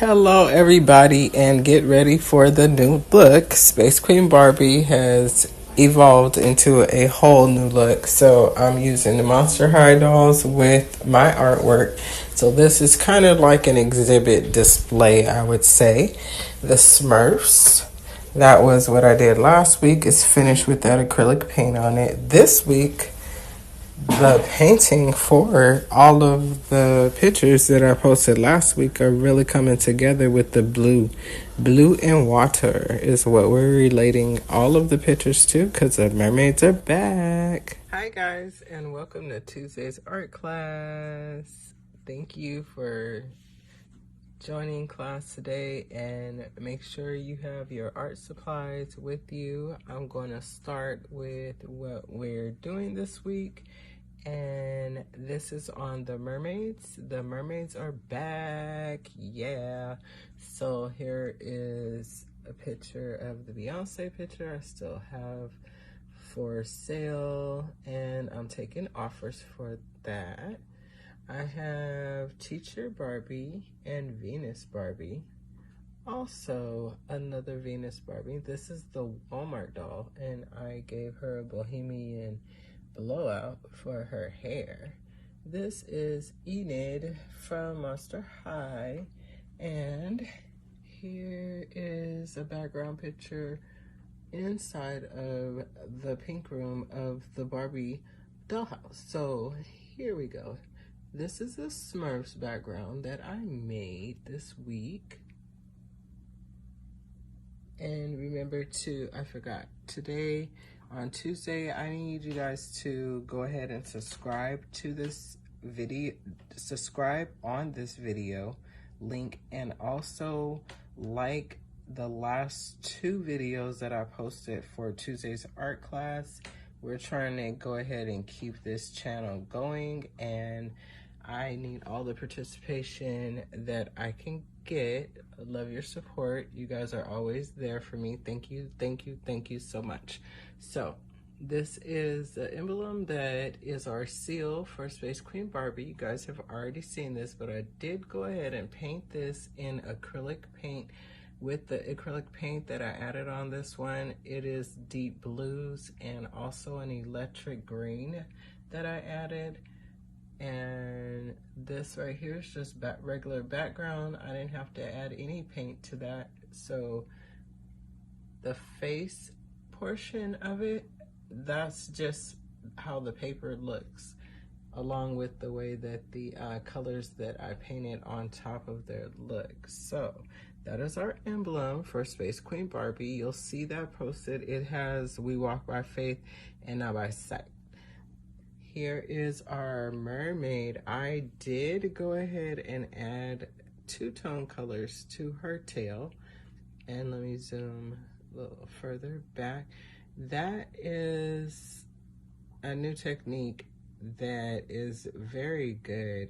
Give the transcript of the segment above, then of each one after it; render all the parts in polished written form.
Hello everybody, and get ready for the new look. Space Queen Barbie has evolved into a whole new look. So I'm using the Monster High dolls with my artwork. So this is kind of like an exhibit display, I would say. The Smurfs, that was what I did last week, is finished with that acrylic paint on it. This week, the painting for all of the pictures that I posted last week are really coming together with the blue. Blue and water is what we're relating all of the pictures to because the mermaids are back. Hi guys, and welcome to Tuesday's art class. Thank you for joining class today, and make sure you have your art supplies with you. I'm going to start with what we're doing this week. And this is on the mermaids. The mermaids are back, yeah. So here is a picture of the Beyonce picture I still have for sale, and I'm taking offers for that. I have Teacher Barbie and Venus Barbie. Also another Venus Barbie. This is the Walmart doll, and I gave her a bohemian blowout for her hair. This is Enid from Monster High, and here is a background picture inside of the pink room of the Barbie dollhouse. So here we go. This is a Smurfs background that I made this week. And remember to, I forgot, today on Tuesday, I need you guys to go ahead and subscribe to this video, subscribe on this video link, and also like the last two videos that I posted for Tuesday's art class. We're trying to go ahead and keep this channel going, and I need all the participation that I can get. I love your support. You guys are always there for me. Thank you, thank you, thank you so much. So this is the emblem that is our seal for Space Queen Barbie. You guys have already seen this, but I did go ahead and paint this in acrylic paint. With the acrylic paint that I added on this one, it is deep blues and also an electric green that I added. And this right here is just regular background. I didn't have to add any paint to that. So the face portion of it, that's just how the paper looks, along with the way that the colors that I painted on top of their look. So that is our emblem for Space Queen Barbie. You'll see that posted. It has "We walk by faith and not by sight." Here is our mermaid. I did go ahead and add two-tone colors to her tail. And let me zoom a little further back. That is a new technique that is very good.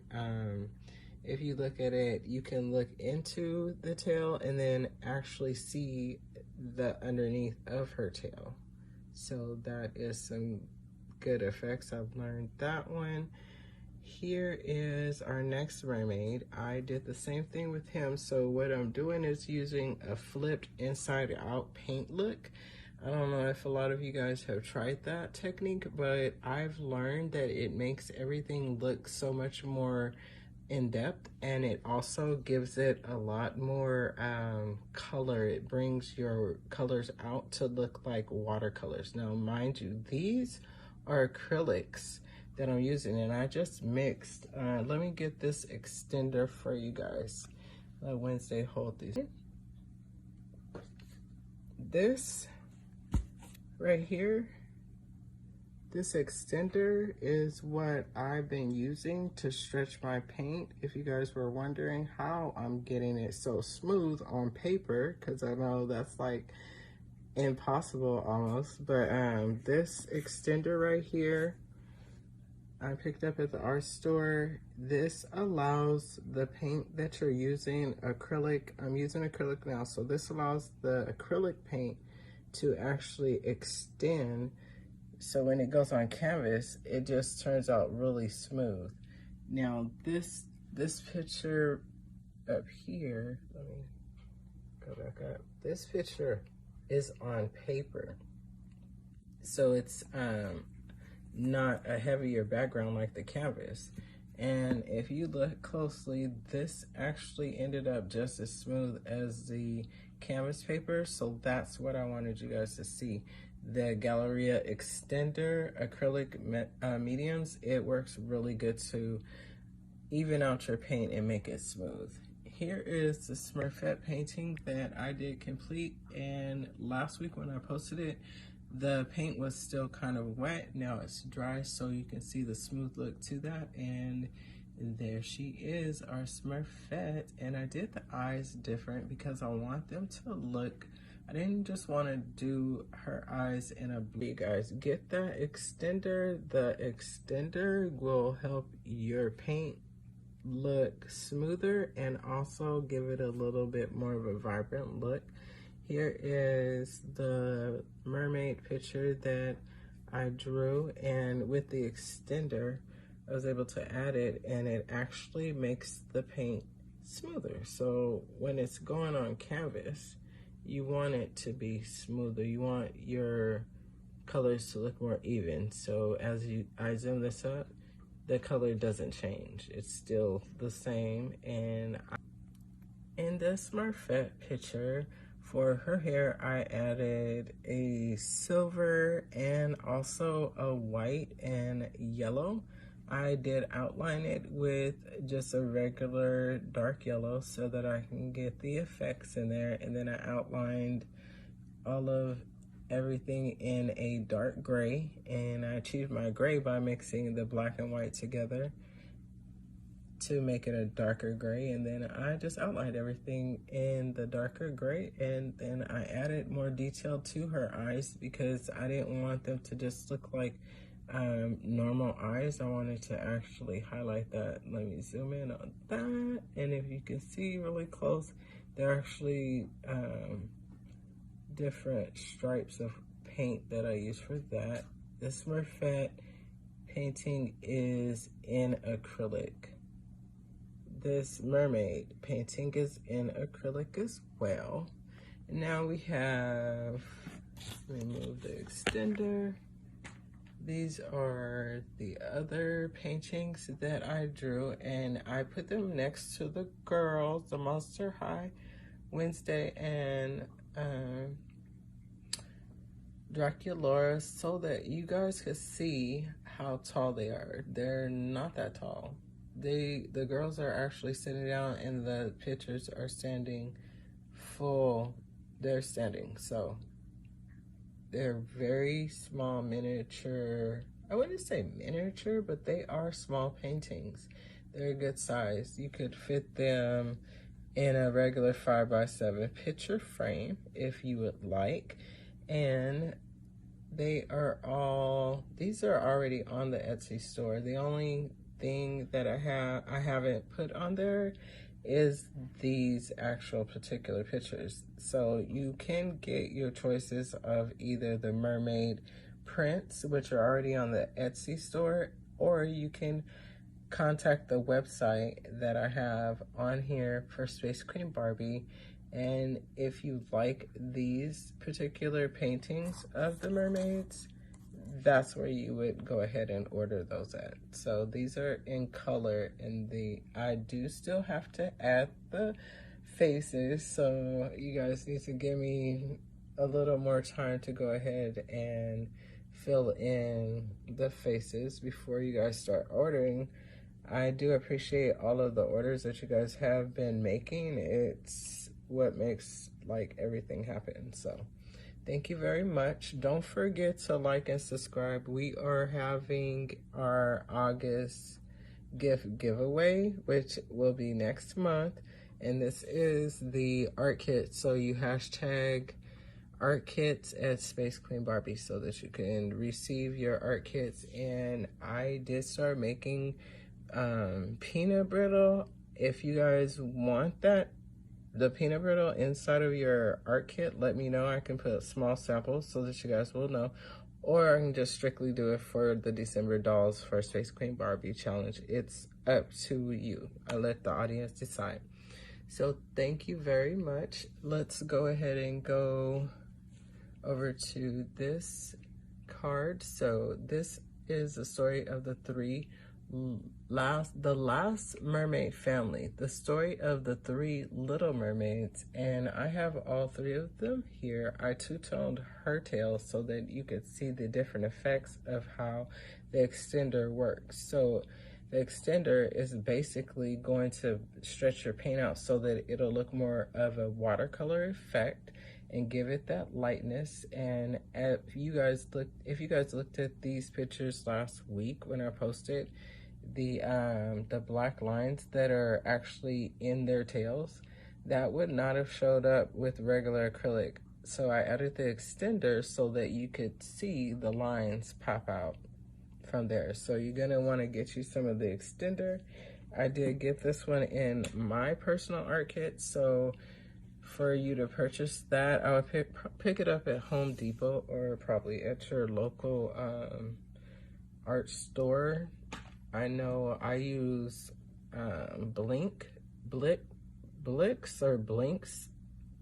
If you look at it, you can look into the tail and then actually see the underneath of her tail. So that is some good effects. I've learned that one. Here is our next mermaid. I did the same thing with him. So what I'm doing is using a flipped inside out paint look. I don't know if a lot of you guys have tried that technique, but I've learned that it makes everything look so much more in depth, and it also gives it a lot more color. It brings your colors out to look like watercolors. Now, mind you, these are acrylics that I'm using, and I just mixed. Let me get this extender for you guys. Let Wednesday hold these. This right here, this extender is what I've been using to stretch my paint. If you guys were wondering how I'm getting it so smooth on paper, because I know that's like impossible almost, but this extender right here I picked up at the art store. This allows the paint that you're using, acrylic, I'm using acrylic now, so this allows the acrylic paint to actually extend, so when it goes on canvas it just turns out really smooth. Now this picture up here, let me go back up. This picture is on paper, so it's not a heavier background like the canvas. And if you look closely, this actually ended up just as smooth as the canvas paper. So that's what I wanted you guys to see. The Galleria Extender acrylic mediums, it works really good to even out your paint and make it smooth. Here is the Smurfette painting that I did complete, and last week when I posted it, the paint was still kind of wet. Now it's dry, so you can see the smooth look to that. And there she is, our Smurfette. And I did the eyes different because I want them to look, I didn't just want to do her eyes in a blue. You guys, get that extender. The extender will help your paint look smoother and also give it a little bit more of a vibrant look. Here is the mermaid picture that I drew, and with the extender I was able to add it, and it actually makes the paint smoother. So when it's going on canvas, you want it to be smoother. You want your colors to look more even. So as I zoom this up, the color doesn't change. It's still the same. And in the Smurfette picture, for her hair, I added a silver and also a white and yellow. I did outline it with just a regular dark yellow so that I can get the effects in there. And then I outlined all of everything in a dark gray, and I achieved my gray by mixing the black and white together to make it a darker gray. And then I just outlined everything in the darker gray, and then I added more detail to her eyes because I didn't want them to just look like normal eyes. I wanted to actually highlight that. Let me zoom in on that, and if you can see really close, they're actually different stripes of paint that I use for that. The Smurfette painting is in acrylic. This mermaid painting is in acrylic as well. And now we have, let me move the extender. These are the other paintings that I drew, and I put them next to the girls, the Monster High, Wednesday, and Draculaura, so that you guys could see how tall they are. They're not that tall. The girls are actually sitting down, and the pictures are standing full. They're standing, so they're very small, miniature. I wouldn't say miniature, but they are small paintings. They're a good size. You could fit them in a regular 5x7 picture frame if you would like. And they are all, these are already on the Etsy store. The only thing that I haven't put on there is these actual particular pictures. So you can get your choices of either the mermaid prints, which are already on the Etsy store, or you can contact the website that I have on here for Space Queen Barbie. And if you like these particular paintings of the mermaids, that's where you would go ahead and order those at. So these are in color, and I do still have to add the faces, so you guys need to give me a little more time to go ahead and fill in the faces before you guys start ordering. I do appreciate all of the orders that you guys have been making. It's what makes like everything happen. So thank you very much. Don't forget to like and subscribe. We are having our August gift giveaway, which will be next month. And this is the art kit. So you hashtag art kits at Space Queen Barbie so that you can receive your art kits. And I did start making peanut brittle. If you guys want that, the peanut brittle inside of your art kit, let me know. I can put small samples so that you guys will know. Or I can just strictly do it for the December dolls for Space Queen Barbie challenge. It's up to you. I let the audience decide. So thank you very much. Let's go ahead and go over to this card. So this is the story of the last mermaid family, the story of the 3 little mermaids, and I have all 3 of them here. I two-toned her tail so that you could see the different effects of how the extender works. So the extender is basically going to stretch your paint out so that it'll look more of a watercolor effect and give it that lightness. And if you guys looked at these pictures last week when I posted the black lines that are actually in their tails, that would not have showed up with regular acrylic. So I added the extender so that you could see the lines pop out from there. So you're gonna want to get you some of the extender. I did get this one in my personal art kit, so for you to purchase that, I would pick it up at Home Depot or probably at your local art store. I know I use Blinks.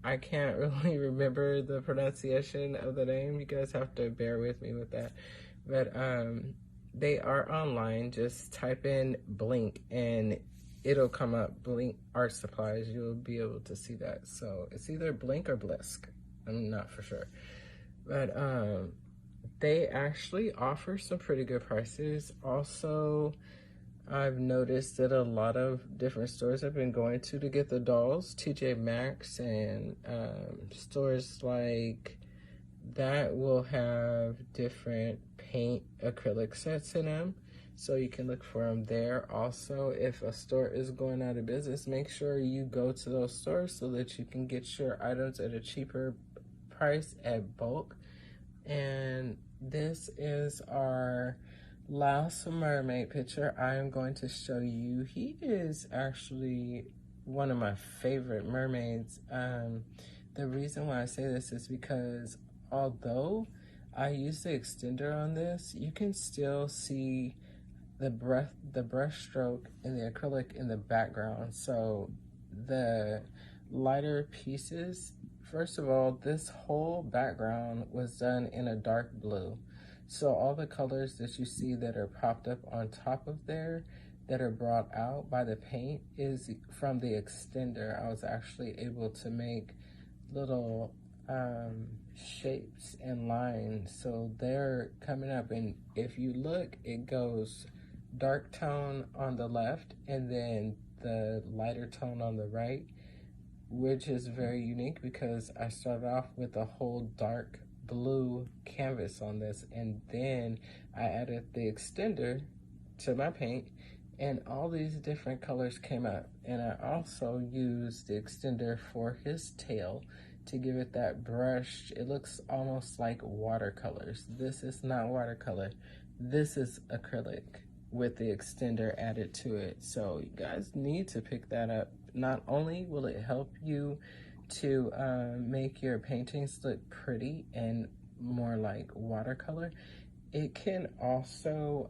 I can't really remember the pronunciation of the name. You guys have to bear with me with that. But they are online. Just type in Blink and it'll come up, Blink Art Supplies. You'll be able to see that. So it's either Blink or Blisk. I'm not for sure. But they actually offer some pretty good prices. Also, I've noticed that a lot of different stores I've been going to get the dolls, TJ Maxx and stores like that will have different paint acrylic sets in them. So you can look for them there. Also, if a store is going out of business, make sure you go to those stores so that you can get your items at a cheaper price at bulk. And this is our last mermaid picture I am going to show you. He is actually one of my favorite mermaids. The reason why I say this is because although I use the extender on this, you can still see the brush stroke and the acrylic in the background. So the lighter pieces, first of all, this whole background was done in a dark blue. So all the colors that you see that are popped up on top of there that are brought out by the paint is from the extender. I was actually able to make little shapes and lines, so they're coming up, and if you look, it goes dark tone on the left and then the lighter tone on the right, which is very unique because I started off with a whole dark blue canvas on this, and then I added the extender to my paint and all these different colors came up. And I also used the extender for his tail to give it that brush. It looks almost like watercolors. This is not watercolor. This is acrylic with the extender added to it. So you guys need to pick that up. Not only will it help you to make your paintings look pretty and more like watercolor, it can also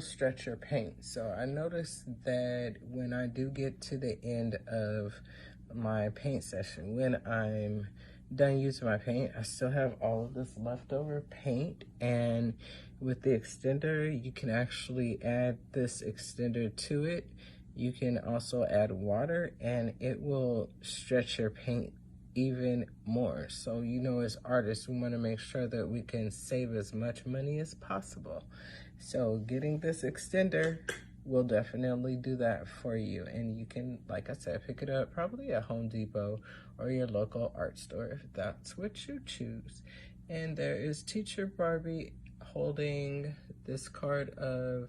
stretch your paint. So I noticed that when I do get to the end of my paint session, when I'm done using my paint, I still have all of this leftover paint, and with the extender, you can actually add this extender to it. You can also add water and it will stretch your paint even more. So, you know, as artists, we want to make sure that we can save as much money as possible. So getting this extender will definitely do that for you. And you can, like I said, pick it up probably at Home Depot or your local art store if that's what you choose. And there is Teacher Barbie holding this card of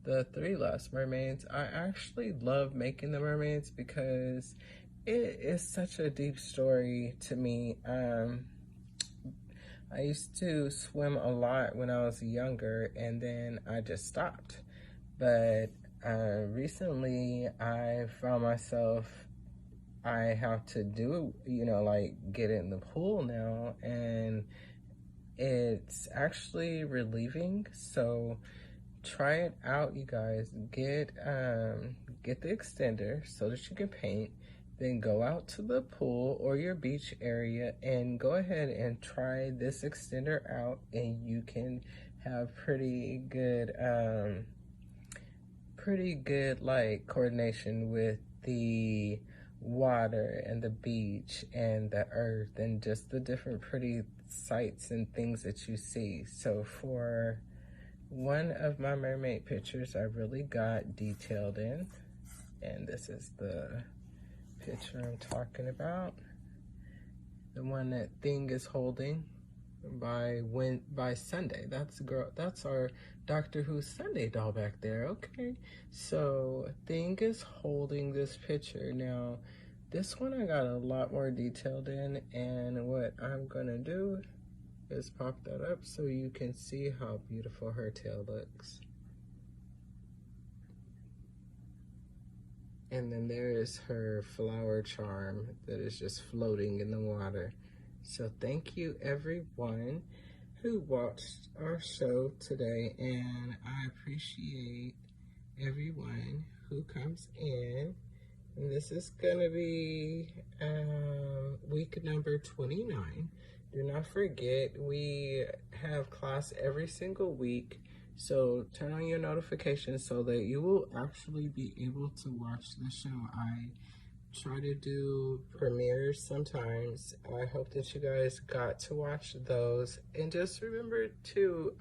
the 3 last mermaids. I actually love making the mermaids because it is such a deep story to me. I used to swim a lot when I was younger, and then I just stopped. But recently I found myself, I have to do, you know, like get in the pool now, and it's actually relieving. So try it out, you guys. get the extender so that you can paint, then go out to the pool or your beach area and go ahead and try this extender out, and you can have pretty good like coordination with the water and the beach and the earth and just the different pretty sights and things that you see. So for one of my mermaid pictures, I really got detailed in, and this is the picture I'm talking about. The one that Thing is holding by Sunday. That's our Doctor Who Sunday doll back there. Okay, so Thing is holding this picture. Now, this one I got a lot more detailed in, and what I'm gonna do is pop that up so you can see how beautiful her tail looks. And then there is her flower charm that is just floating in the water. So thank you everyone who watched our show today, and I appreciate everyone who comes in. And this is gonna be week number 29. Do not forget, we have class every single week, so turn on your notifications so that you will actually be able to watch the show. I try to do premieres sometimes. I hope that you guys got to watch those. And just remember to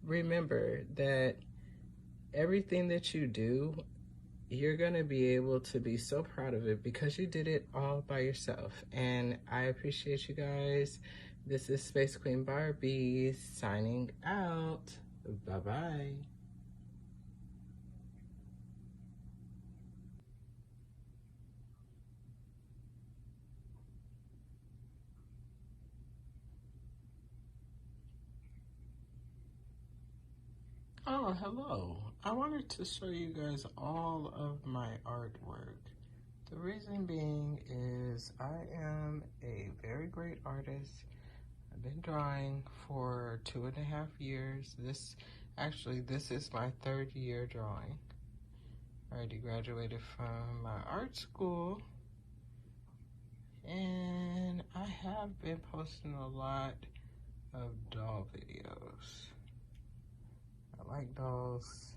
remember that everything that you do, you're gonna be able to be so proud of it because you did it all by yourself. And I appreciate you guys. This is Space Queen Barbie signing out. Bye-bye. Oh, hello. I wanted to show you guys all of my artwork. The reason being is I am a very great artist. I've been drawing for 2.5 years. This is my 3rd year drawing. I already graduated from my art school, and I have been posting a lot of doll videos. I like dolls.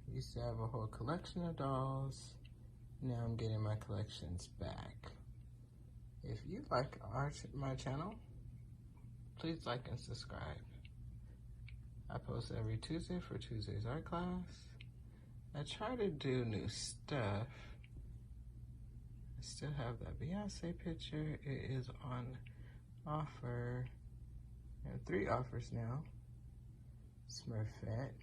I used to have a whole collection of dolls. Now I'm getting my collections back. If you like my channel, please like and subscribe. I post every Tuesday for Tuesday's art class. I try to do new stuff. I still have that Beyonce picture. It is on offer. I have 3 offers now. Smurfette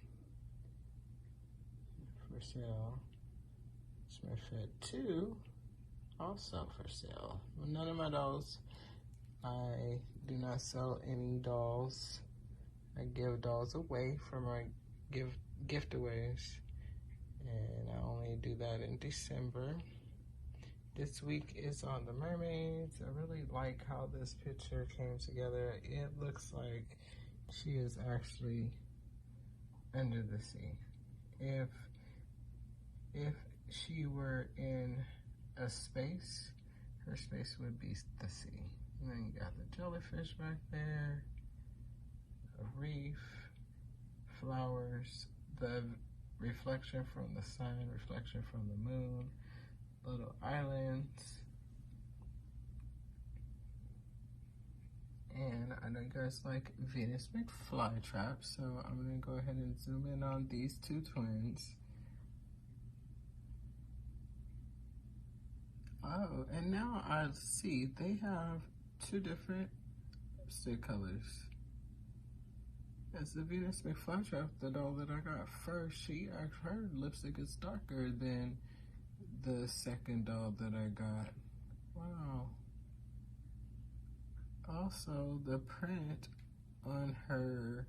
for sale. Smurfette 2 also for sale. None of my dolls. I do not sell any dolls. I give dolls away from my giveaways, and I only do that in December. This week is on the mermaids. I really like how this picture came together. It looks like she is actually under the sea. If she were in a space, her space would be the sea. And then you got the jellyfish back there, a reef, flowers, the reflection from the sun, reflection from the moon, little islands. And I know you guys like Venus McFlytrap, so I'm gonna go ahead and zoom in on these 2 twins. Oh, and now I see they have 2 different lipstick colors. It's the Venus McFlytrap, the doll that I got first. Her lipstick is darker than the second doll that I got. Wow. Also, the print on her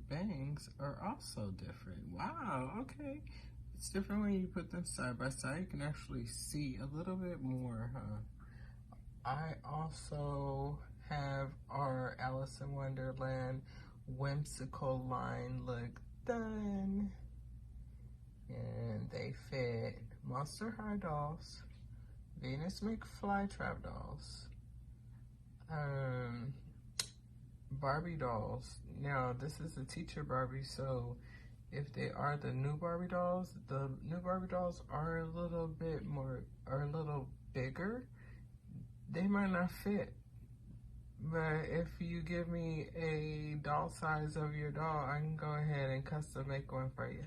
bangs are also different. Wow, okay. It's different when you put them side by side. You can actually see a little bit more, huh? I also have our Alice in Wonderland whimsical line look done. And they fit Monster High dolls, Venus McFlytrap dolls, Barbie dolls. Now this is the teacher Barbie, so if they are the new Barbie dolls are a little bit more, are a little bigger. They might not fit, but if you give me a doll size of your doll, I can go ahead and custom make one for you.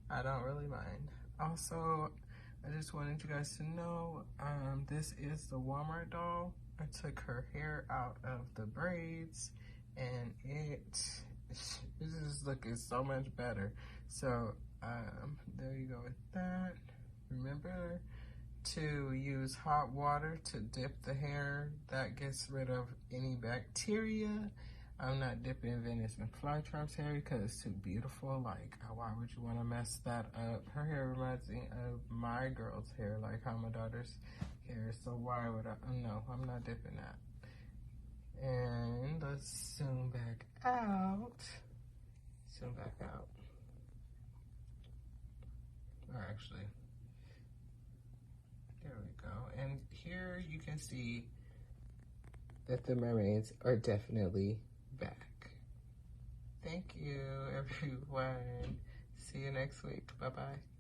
I don't really mind. Also, I just wanted you guys to know, this is the Walmart doll. I took her hair out of the braids, and it's just looking so much better. So, there you go with that. Remember to use hot water to dip the hair. That gets rid of any bacteria. I'm not dipping Venus McFlytrap's hair because it's too beautiful. Like, why would you want to mess that up? Her hair reminds me of my girl's hair, like how my daughter's hair. So why would I? No, I'm not dipping that. And let's zoom back out. Zoom back out. Or actually, there we go. And here you can see that the mermaids are definitely back. Thank you, everyone. See you next week. Bye-bye.